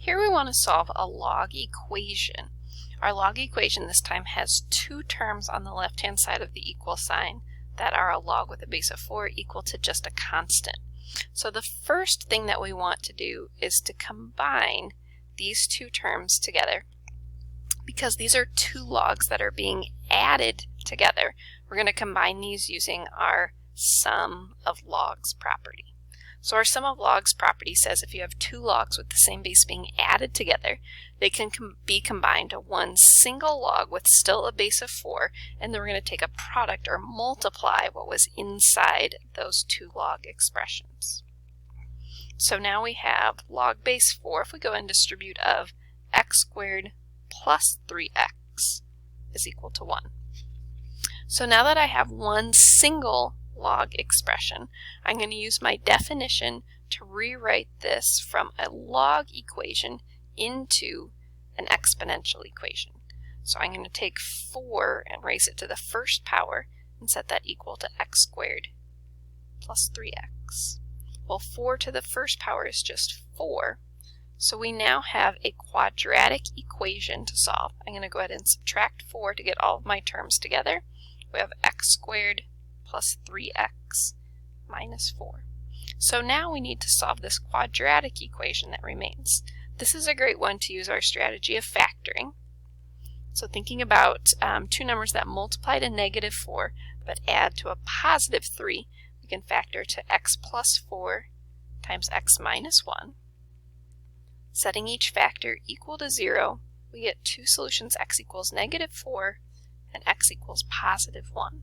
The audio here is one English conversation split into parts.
Here we want to solve a log equation. Our log equation this time has two terms on the left-hand side of the equal sign that are a log with a base of 4 equal to just a constant. So the first thing that we want to do is to combine these two terms together. Because these are two logs that are being added together, we're going to combine these using our sum of logs property. So our sum of logs property says if you have two logs with the same base being added together, they can be combined to one single log with still a base of 4, and then we're going to take a product or multiply what was inside those two log expressions. So now we have log base 4, if we go and distribute, of x squared plus 3x is equal to 1. So now that I have one single log expression, I'm going to use my definition to rewrite this from a log equation into an exponential equation. So I'm going to take 4 and raise it to the first power and set that equal to x squared plus 3x. Well, 4 to the first power is just 4. So we now have a quadratic equation to solve. I'm going to go ahead and subtract 4 to get all of my terms together. We have x squared plus 3x minus 4. So now we need to solve this quadratic equation that remains. This is a great one to use our strategy of factoring. So thinking about two numbers that multiply to negative 4 but add to a positive 3, we can factor to x plus 4 times x minus 1. Setting each factor equal to 0, we get two solutions, x equals negative 4 and x equals positive 1.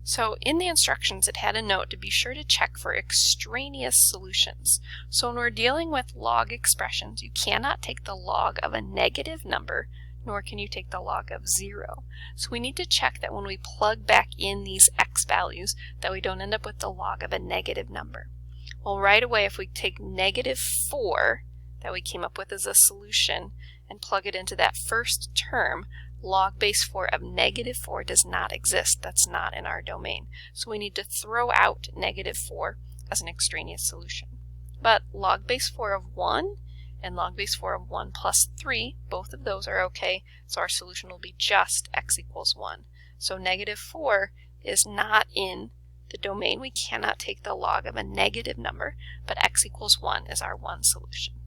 So in the instructions it had a note to be sure to check for extraneous solutions. So when we're dealing with log expressions, you cannot take the log of a negative number, nor can you take the log of 0. So we need to check that when we plug back in these x values that we don't end up with the log of a negative number. Well, right away if we take negative 4 that we came up with as a solution and plug it into that first term, log base 4 of negative 4 does not exist. That's not in our domain. So we need to throw out negative 4 as an extraneous solution. But log base 4 of 1 and log base 4 of 1 plus 3, both of those are okay. So our solution will be just x equals 1. So negative 4 is not in the domain. We cannot take the log of a negative number, but x equals 1 is our one solution.